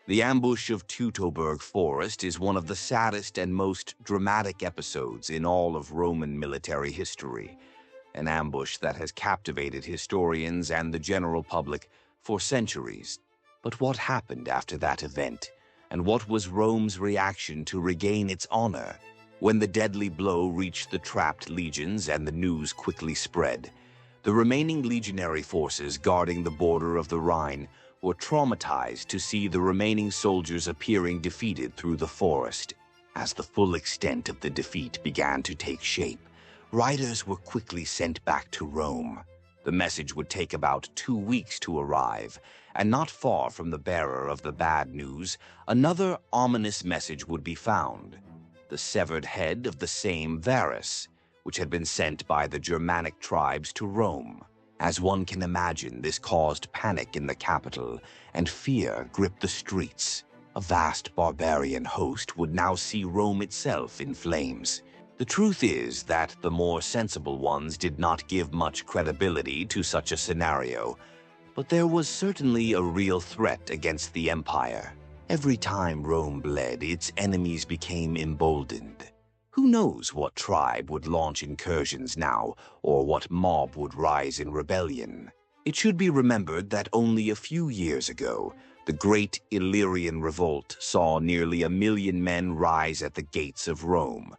The ambush of Teutoburg Forest is one of the saddest and most dramatic episodes in all of Roman military history, an ambush that has captivated historians and the general public for centuries. But what happened after that event, and what was Rome's reaction to regain its honor? When the deadly blow reached the trapped legions and the news quickly spread, the remaining legionary forces guarding the border of the Rhine were traumatized to see the remaining soldiers appearing defeated through the forest. As the full extent of the defeat began to take shape, riders were quickly sent back to Rome. The message would take about 2 weeks to arrive, and not far from the bearer of the bad news, another ominous message would be found: the severed head of the same Varus, which had been sent by the Germanic tribes to Rome. As one can imagine, this caused panic in the capital, and fear gripped the streets. A vast barbarian host would now see Rome itself in flames. The truth is that the more sensible ones did not give much credibility to such a scenario, but there was certainly a real threat against the empire. Every time Rome bled, its enemies became emboldened. Who knows what tribe would launch incursions now, or what mob would rise in rebellion? It should be remembered that only a few years ago, the Great Illyrian Revolt saw nearly 1 million men rise at the gates of Rome,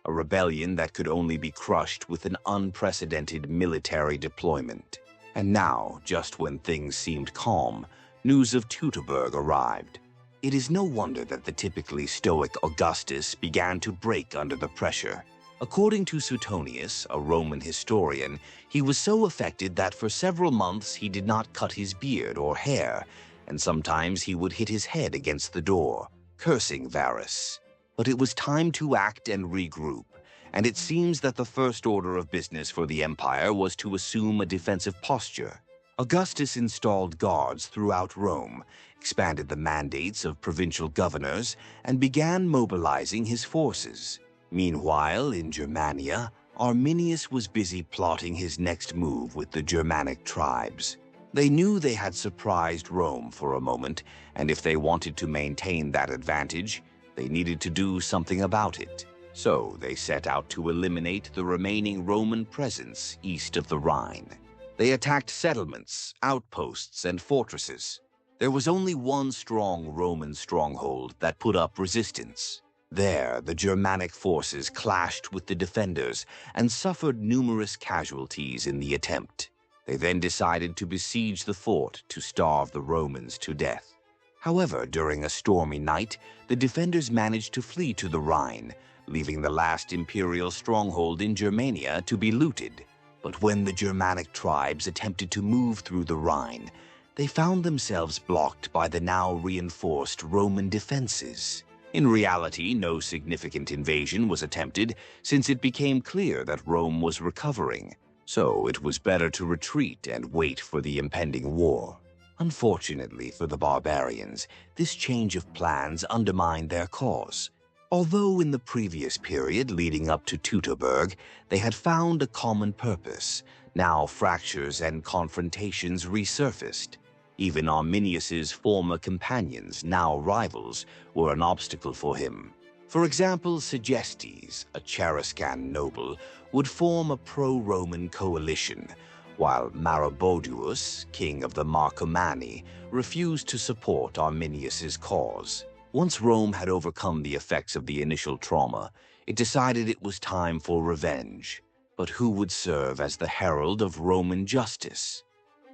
a rebellion that could only be crushed with an unprecedented military deployment. And now, just when things seemed calm, news of Teutoburg arrived. It is no wonder that the typically stoic Augustus began to break under the pressure. According to Suetonius, a Roman historian, he was so affected that for several months he did not cut his beard or hair, and sometimes he would hit his head against the door, cursing Varus. But it was time to act and regroup, and it seems that the first order of business for the empire was to assume a defensive posture. Augustus installed guards throughout Rome, expanded the mandates of provincial governors, and began mobilizing his forces. Meanwhile, in Germania, Arminius was busy plotting his next move with the Germanic tribes. They knew they had surprised Rome for a moment, and if they wanted to maintain that advantage, they needed to do something about it. So they set out to eliminate the remaining Roman presence east of the Rhine. They attacked settlements, outposts, and fortresses. There was only one strong Roman stronghold that put up resistance. There, the Germanic forces clashed with the defenders and suffered numerous casualties in the attempt. They then decided to besiege the fort to starve the Romans to death. However, during a stormy night, the defenders managed to flee to the Rhine, leaving the last imperial stronghold in Germania to be looted. But when the Germanic tribes attempted to move through the Rhine, they found themselves blocked by the now reinforced Roman defenses. In reality, no significant invasion was attempted, since it became clear that Rome was recovering. So it was better to retreat and wait for the impending war. Unfortunately for the barbarians, this change of plans undermined their cause. Although in the previous period leading up to Teutoburg, they had found a common purpose, now fractures and confrontations resurfaced. Even Arminius's former companions, now rivals, were an obstacle for him. For example, Segestes, a Cheruscan noble, would form a pro-Roman coalition, while Maroboduus, king of the Marcomanni, refused to support Arminius's cause. Once Rome had overcome the effects of the initial trauma, it decided it was time for revenge. But who would serve as the herald of Roman justice?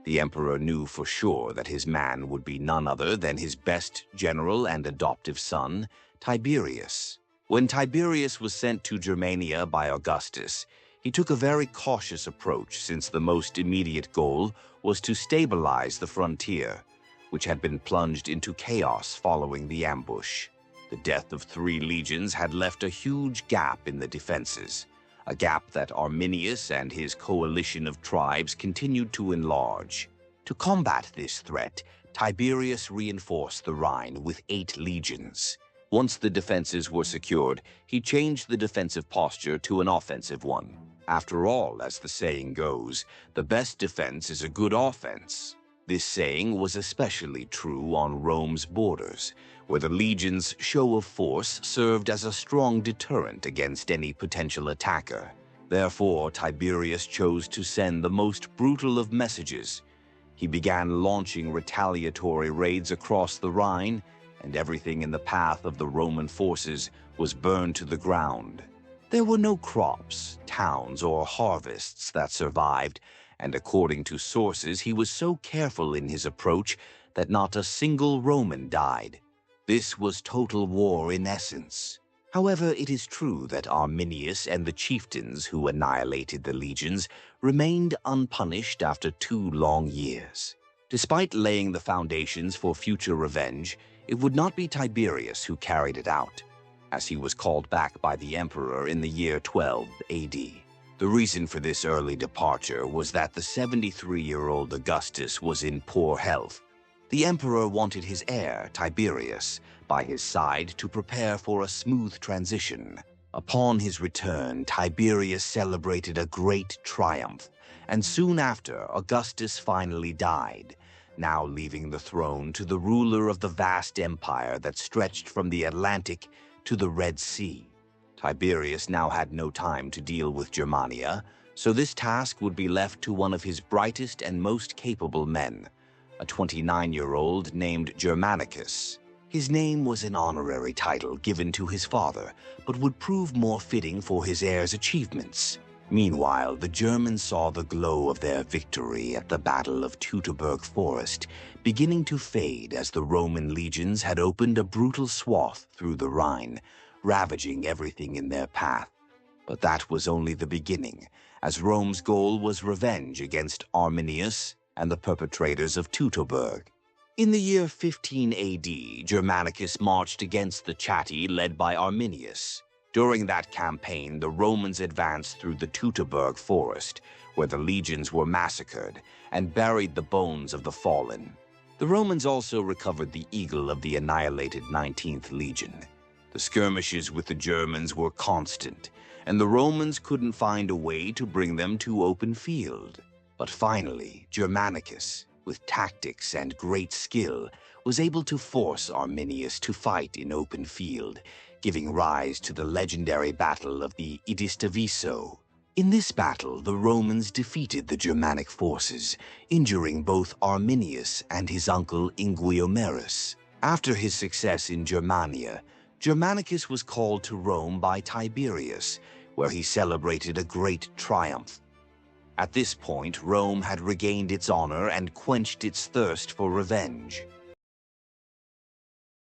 The emperor knew for sure that his man would be none other than his best general and adoptive son, Tiberius. When Tiberius was sent to Germania by Augustus, he took a very cautious approach, since the most immediate goal was to stabilize the frontier, which had been plunged into chaos following the ambush. The death of 3 legions had left a huge gap in the defenses, a gap that Arminius and his coalition of tribes continued to enlarge. To combat this threat, Tiberius reinforced the Rhine with 8 legions. Once the defenses were secured, he changed the defensive posture to an offensive one. After all, as the saying goes, the best defense is a good offense. This saying was especially true on Rome's borders, where the legion's show of force served as a strong deterrent against any potential attacker. Therefore, Tiberius chose to send the most brutal of messages. He began launching retaliatory raids across the Rhine, and everything in the path of the Roman forces was burned to the ground. There were no crops, towns, or harvests that survived, and according to sources, he was so careful in his approach that not a single Roman died. This was total war in essence. However, it is true that Arminius and the chieftains who annihilated the legions remained unpunished after 2 long years. Despite laying the foundations for future revenge, it would not be Tiberius who carried it out, as he was called back by the emperor in the year 12 AD. The reason for this early departure was that the 73-year-old Augustus was in poor health. The emperor wanted his heir, Tiberius, by his side to prepare for a smooth transition. Upon his return, Tiberius celebrated a great triumph, and soon after, Augustus finally died, now leaving the throne to the ruler of the vast empire that stretched from the Atlantic to the Red Sea. Tiberius now had no time to deal with Germania, so this task would be left to one of his brightest and most capable men, a 29-year-old named Germanicus. His name was an honorary title given to his father, but would prove more fitting for his heir's achievements. Meanwhile, the Germans saw the glow of their victory at the Battle of Teutoburg Forest beginning to fade as the Roman legions had opened a brutal swath through the Rhine, ravaging everything in their path. But that was only the beginning, as Rome's goal was revenge against Arminius and the perpetrators of Teutoburg. In the year 15 AD, Germanicus marched against the Chatti led by Arminius. During that campaign, the Romans advanced through the Teutoburg Forest, where the legions were massacred, and buried the bones of the fallen. The Romans also recovered the eagle of the annihilated 19th Legion. The skirmishes with the Germans were constant, and the Romans couldn't find a way to bring them to open field. But finally, Germanicus, with tactics and great skill, was able to force Arminius to fight in open field, giving rise to the legendary Battle of the Idistaviso. In this battle, the Romans defeated the Germanic forces, injuring both Arminius and his uncle Inguiomerus. After his success in Germania, Germanicus was called to Rome by Tiberius, where he celebrated a great triumph. At this point, Rome had regained its honor and quenched its thirst for revenge.